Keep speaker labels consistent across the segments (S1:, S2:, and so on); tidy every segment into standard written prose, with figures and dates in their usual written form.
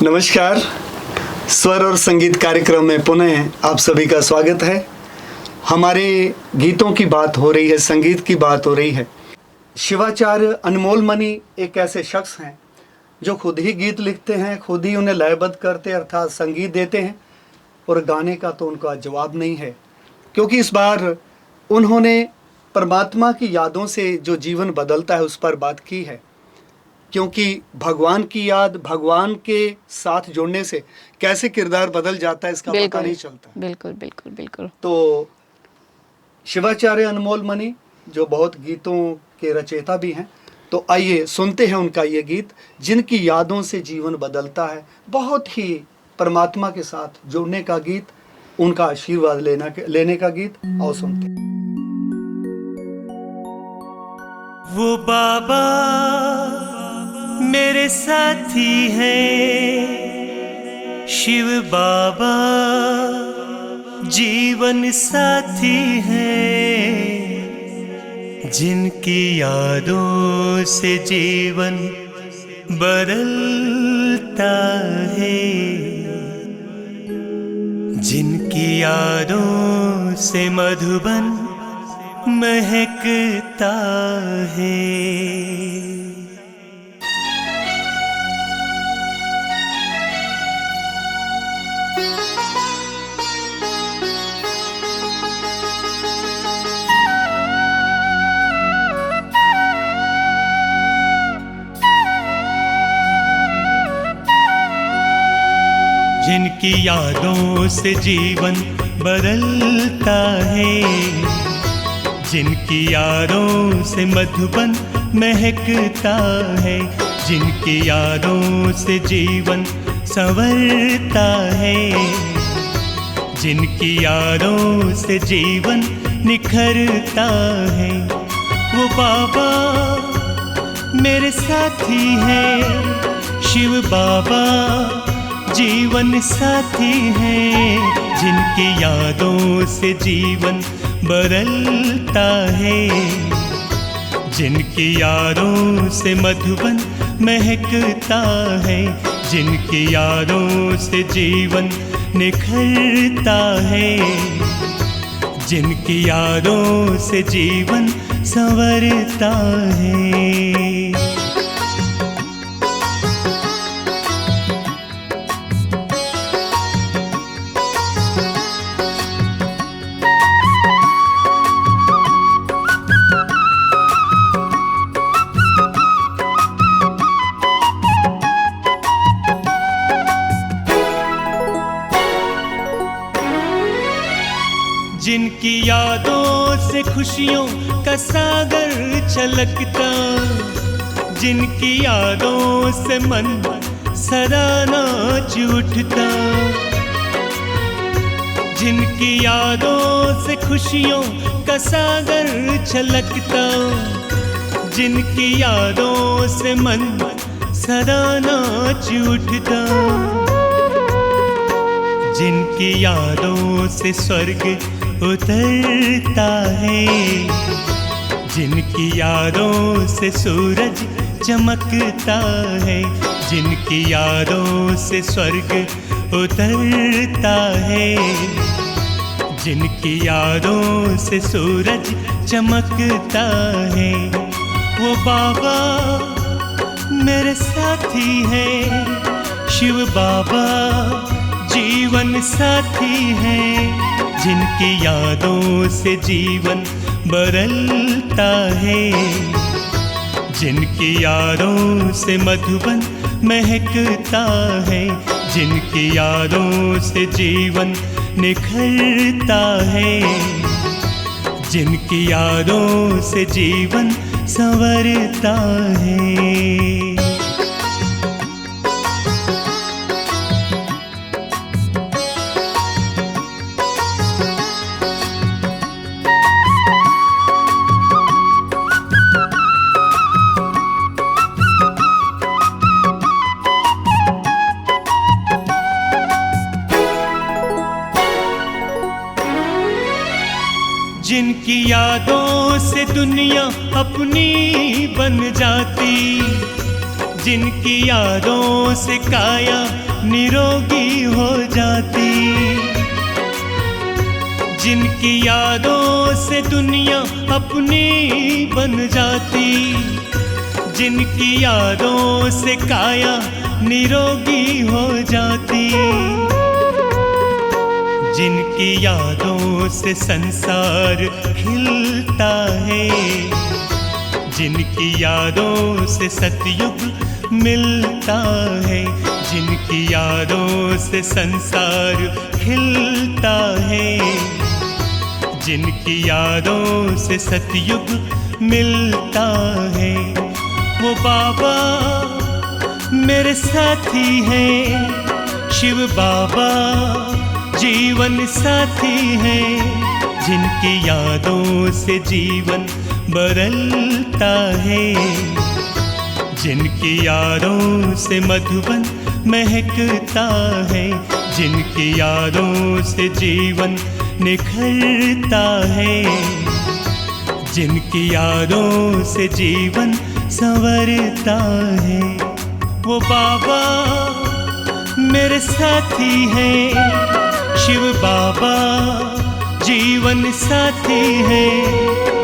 S1: नमस्कार। स्वर और संगीत कार्यक्रम में पुनः आप सभी का स्वागत है। हमारे गीतों की बात हो रही है, संगीत की बात हो रही है। शिवाचार्य अनमोल मणि एक ऐसे शख्स हैं जो खुद ही गीत लिखते हैं, खुद ही उन्हें लयबद्ध करते अर्थात संगीत देते हैं, और गाने का तो उनका जवाब नहीं है, क्योंकि इस बार उन्होंने परमात्मा की यादों से जो जीवन बदलता है उस पर बात की है। क्योंकि भगवान की याद, भगवान के साथ जुड़ने से कैसे किरदार बदल जाता है इसका पता नहीं चलता।
S2: बिल्कुल बिल्कुल बिल्कुल।
S1: तो शिवाचार्य अनमोल मणि जो बहुत गीतों के रचयिता भी हैं, तो आइए सुनते हैं उनका ये गीत, जिनकी यादों से जीवन बदलता है। बहुत ही परमात्मा के साथ जुड़ने का गीत, उनका आशीर्वाद लेने का गीत। आओ सुनते हैं।
S3: वो बाबा मेरे साथी हैं, शिव बाबा जीवन साथी हैं, जिनकी यादों से जीवन बदलता है, जिनकी यादों से मधुबन महकता है। जिनकी यादों से जीवन बदलता है, जिनकी यादों से मधुबन महकता है, जिनकी यादों से जीवन संवरता है, जिनकी यादों से जीवन निखरता है, वो बाबा मेरे साथी हैं, शिव बाबा जीवन साथी हैं, जिनकी यादों से जीवन बदलता है, जिनकी यादों से मधुबन महकता है, जिनकी यादों से जीवन निखरता है, जिनकी यादों से जीवन संवरता है। जिनकी यादों से खुशियों का सागर छलकता, जिनकी यादों से मन सदा नाच उठता, जिनकी यादों से खुशियों का सागर छलकता, जिनकी यादों से मन सदा नाच उठता, जिनकी यादों से स्वर्ग उतरता है, जिनकी यादों से सूरज चमकता है, जिनकी यादों से स्वर्ग उतरता है, जिनकी यादों से सूरज चमकता है, वो बाबा मेरे साथी हैं, शिव बाबा जीवन साथी हैं, जिनकी यादों से जीवन बदलता है, जिनकी यादों से मधुबन महकता है, जिनकी यादों से जीवन निखरता है, जिनकी यादों से जीवन संवरता है। जिनकी यादों से दुनिया अपनी बन जाती, जिनकी यादों से काया निरोगी हो जाती, जिनकी यादों से दुनिया अपनी बन जाती, जिनकी यादों से काया निरोगी हो जाती, जिनकी यादों से संसार खिलता है, जिनकी यादों से सतयुग मिलता है, जिनकी यादों से संसार खिलता है, जिनकी यादों से सतयुग मिलता है, वो बाबा मेरे साथी हैं, शिव बाबा जीवन साथी हैं, जिनकी यादों से जीवन बदलता है, जिनकी यादों से मधुबन महकता है, जिनकी यादों से जीवन निखरता है, जिनकी यादों से जीवन संवरता है, वो बाबा मेरे साथी हैं, शिव बाबा जीवन साथी हैं,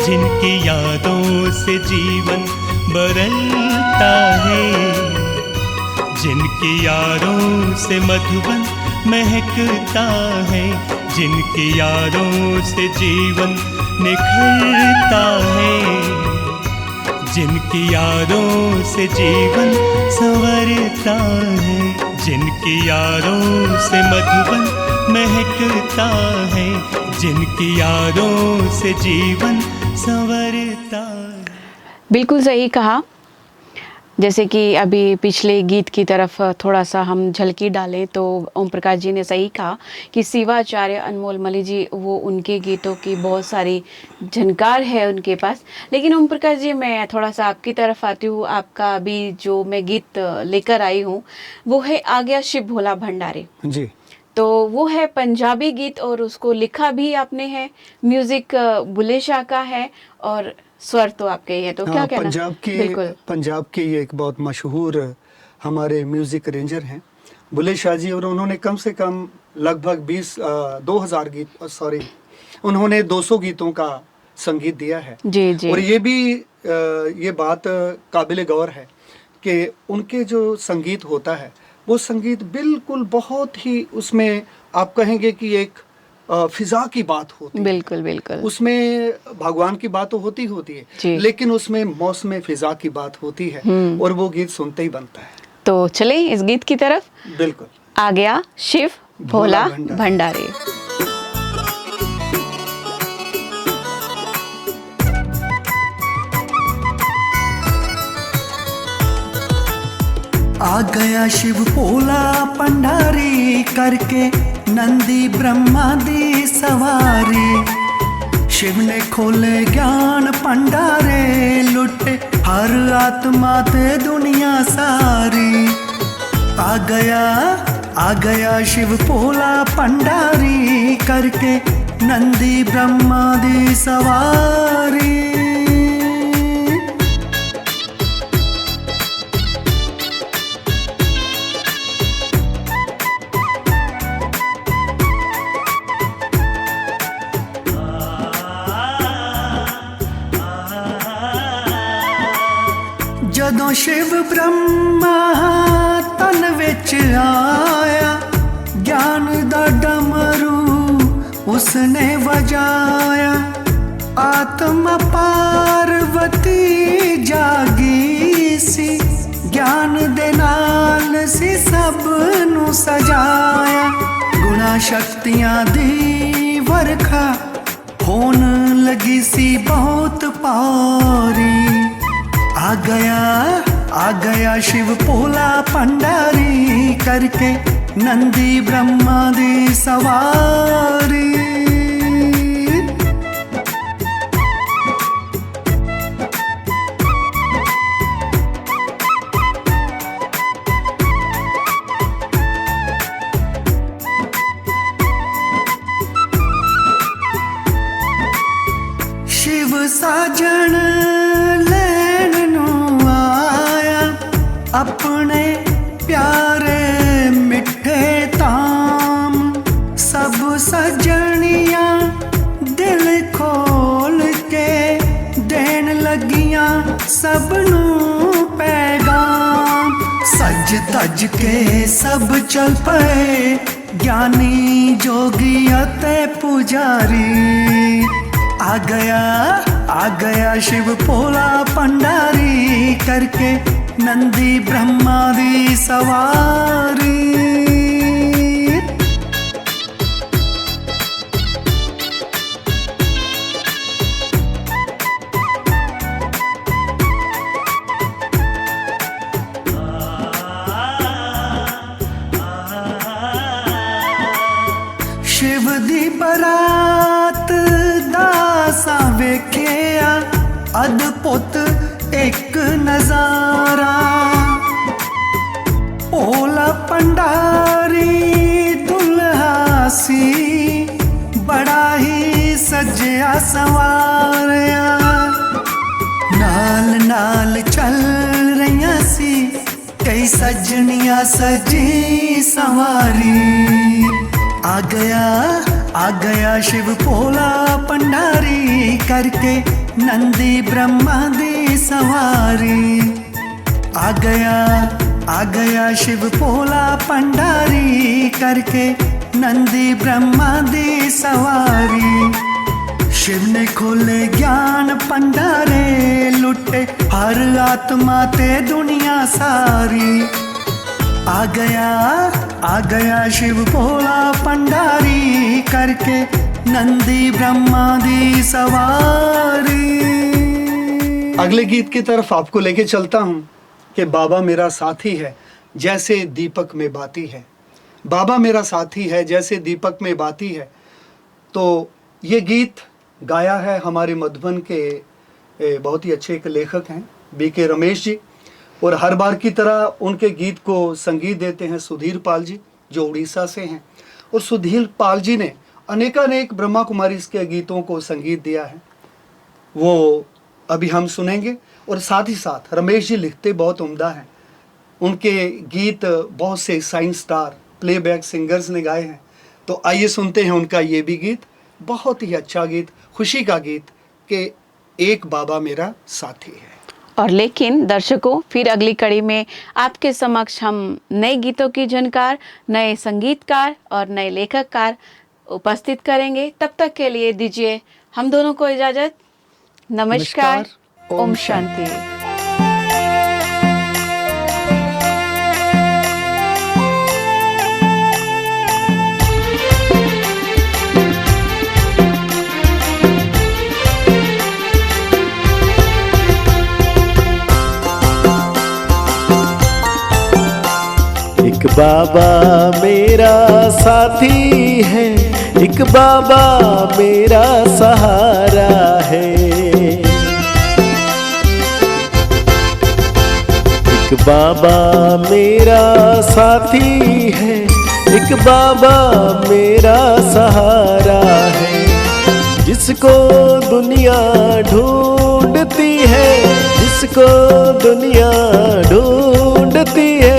S3: जिनकी यादों से जीवन बदलता है, जिनकी यादों से मधुबन महकता है, जिनकी यादों से जीवन निखरता है, जिनकी यादों से जीवन संवरता है, जिनकी यादों से मधुबन महकता है, जिनकी यादों से जीवन संवरता है।
S2: बिल्कुल सही कहा। जैसे कि अभी पिछले गीत की तरफ थोड़ा सा हम झलकी डालें तो ओम प्रकाश जी ने सही कहा कि शिवाचार्य अनमोल मलिक जी, वो उनके गीतों की बहुत सारी झनकार है उनके पास। लेकिन ओम प्रकाश जी, मैं थोड़ा सा आपकी तरफ आती हूँ। आपका अभी जो मैं गीत लेकर आई हूँ वो है आ गया शिव भोला भंडारी
S1: जी।
S2: तो वो है पंजाबी गीत और उसको लिखा भी आपने है, म्यूजिक बुल्ले शाह का है और स्वर तो आपके ही है। तो क्या कहना?
S1: पंजाब के ये एक बहुत मशहूर हमारे म्यूजिक रेंजर हैं बुल्ले शाह जी, और उन्होंने कम से कम लगभग 2000 गीत, सॉरी, उन्होंने 200 गीतों का संगीत दिया है।
S2: जी जी।
S1: और ये भी ये बात काबिल गौर है कि उनके जो संगीत होता है वो संगीत बिल्कुल बहुत ही, उसमें आप कहेंगे कि एक फिजा की बात होती है।
S2: बिल्कुल बिल्कुल।
S1: उसमें भगवान की बात तो होती है, लेकिन उसमें मौसम फिजा की बात होती है और वो गीत सुनते ही बनता है।
S2: तो चले इस गीत की तरफ।
S1: बिल्कुल।
S2: आ गया शिव भोला भंडारी।
S4: आ गया शिव भोला भंडारी करके नंदी ब्रह्मा दी सवारी। शिव ने खोले ज्ञान भंडारे, लुटे हर आत्मा ते दुनिया सारी। आ गया शिव भोला भंडारी करके नंदी ब्रह्मा दी सवारी। जदों शिव ब्रह्मा तन विच आया, ज्ञान दा डमरू उसने वजाया। आत्मा पार्वती जागी सी, ज्ञान दे नाल सी सब नू सजाया। गुणा शक्तियां दी वरखा होन लगी सी बहुत पारी। आ गया शिव भोला भंडारी करके नंदी ब्रह्मा दी सवारी। शिव साजन लैन नू आया, तज के सब चल पए ज्ञानी जोगी अते पुजारी। आ गया शिव भोला भंडारी करके नंदी ब्रह्मा दी सवारी। शिव दी बरात दासा वेखिया अद्भुत एक नजारा। भोला भंडारी दुल्हा सी बड़ा ही सजया सवारया। नाल नाल चल रही सी कई सजनिया सजी सवारी। आ गया शिव भोला भंडारी करके नंदी ब्रह्मा दी सवारी। आ गया शिव भोला भंडारी करके नंदी ब्रह्मा दी सवारी। शिव ने खोले ज्ञान भंडारे लुटे हर आत्मा ते दुनिया सारी। आ गया शिव भोला भंडारी करके नंदी ब्रह्मा दी सवारी।
S1: अगले गीत की तरफ आपको लेके चलता हूँ कि बाबा मेरा साथी है जैसे दीपक में बाती है। बाबा मेरा साथी है जैसे दीपक में बाती है। तो ये गीत गाया है हमारे मधुबन के बहुत ही अच्छे एक लेखक हैं बीके रमेश जी, और हर बार की तरह उनके गीत को संगीत देते हैं सुधीर पाल जी जो उड़ीसा से हैं। और सुधीर पाल जी ने अनेकानेक ब्रह्मा कुमारी के गीतों को संगीत दिया है, वो अभी हम सुनेंगे। और साथ ही साथ रमेश जी लिखते बहुत उम्दा हैं, उनके गीत बहुत से साइंस स्टार प्लेबैक सिंगर्स ने गाए हैं। तो आइए सुनते हैं उनका ये भी गीत, बहुत ही अच्छा गीत, खुशी का गीत कि एक बाबा मेरा साथी है।
S2: और लेकिन दर्शकों, फिर अगली कड़ी में आपके समक्ष हम नए गीतों की झनकार, नए संगीतकार और नए लेखककार उपस्थित करेंगे। तब तक के लिए दीजिए हम दोनों को इजाजत। नमस्कार, ओम शांति।
S5: एक बाबा मेरा साथी है, एक बाबा मेरा सहारा है। एक बाबा मेरा साथी है, एक बाबा मेरा सहारा है। जिसको दुनिया ढूंढती है, जिसको दुनिया ढूंढती है,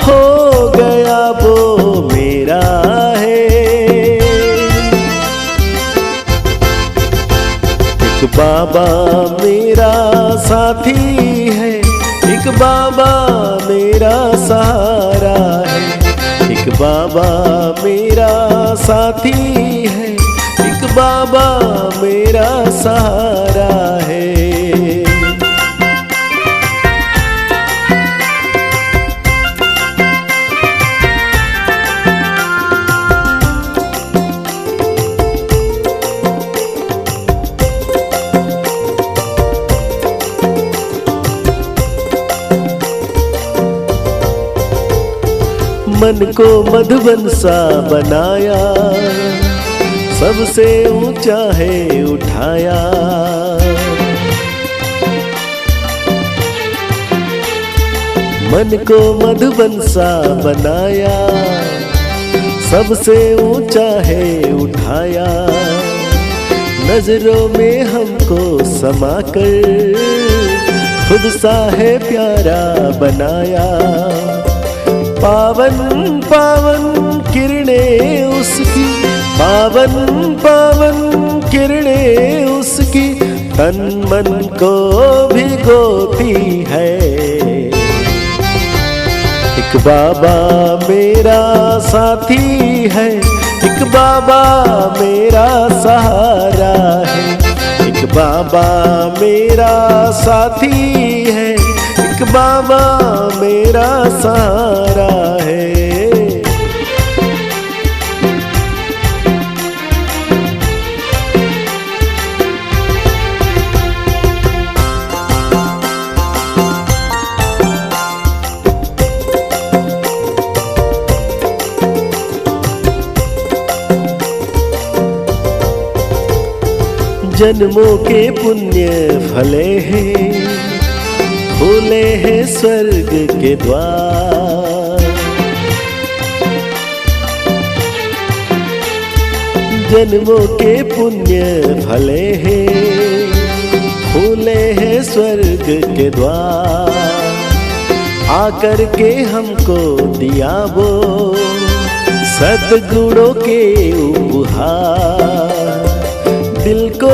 S5: हो गया वो मेरा है। एक बाबा मेरा साथी है, एक बाबा मेरा सहारा है। एक बाबा मेरा साथी है, एक बाबा मेरा सहारा है। मन को मधुबन सा बनाया, सबसे ऊंचा है उठाया। मन को मधुबन सा बनाया, सबसे ऊंचा है उठाया। नजरों में हमको समाकर खुद सा है प्यारा बनाया। पावन पावन किरणें उसकी, पावन पावन किरणें उसकी, तन मन को भिगोती है। एक बाबा मेरा साथी है, एक बाबा मेरा सहारा है। एक बाबा मेरा साथी है, एक बाबा मेरा सहारा है। जन्मों के पुण्य फले हैं, खुले हैं स्वर्ग के द्वार। जन्मों के पुण्य फले हैं, खुले हैं स्वर्ग के द्वार। आकर के हमको दिया वो सद्गुणों के उपहार। दिल को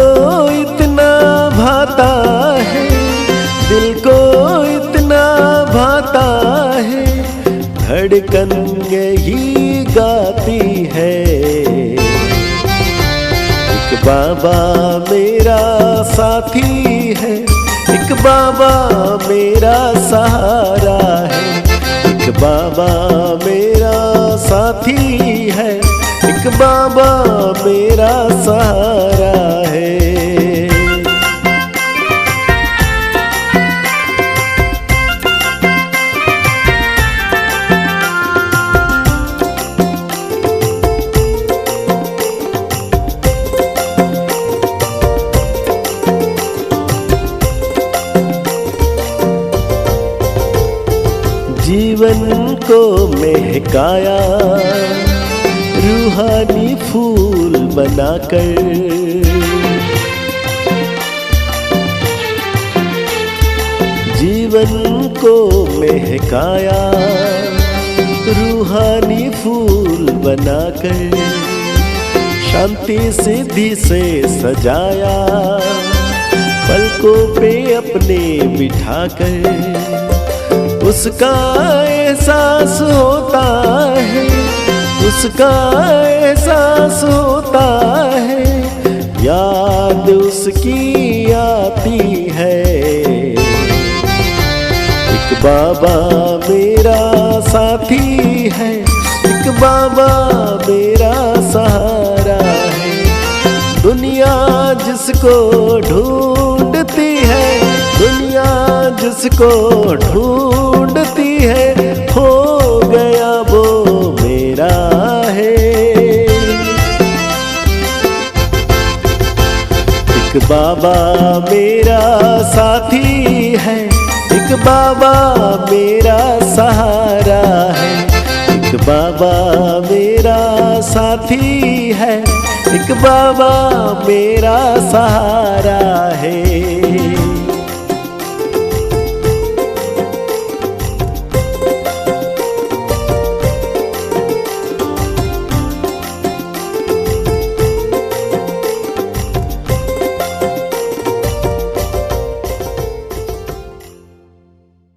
S5: इतना भाता है, दिल को इतना भाता है, धड़कन यही गाती है। एक बाबा मेरा साथी है, एक बाबा मेरा सहारा है। एक बाबा मेरा साथी है, एक बाबा मेरा सहारा है। जीवन को महकाया रूहानी फूल बनाकर। जीवन को महकाया रूहानी फूल बनाकर। शांति सिद्धि से सजाया पलकों पे अपने बिठाकर। उसका एहसास होता है, उसका एहसास होता है, याद उसकी आती है। एक बाबा मेरा साथी है, एक बाबा मेरा सहारा है। दुनिया जिसको ढूंढती है, दुनिया जिसको ढूंढती है, हो गया वो मेरा है। एक बाबा मेरा साथी है, एक बाबा मेरा सहारा है। एक बाबा मेरा साथी है, एक बाबा मेरा सहारा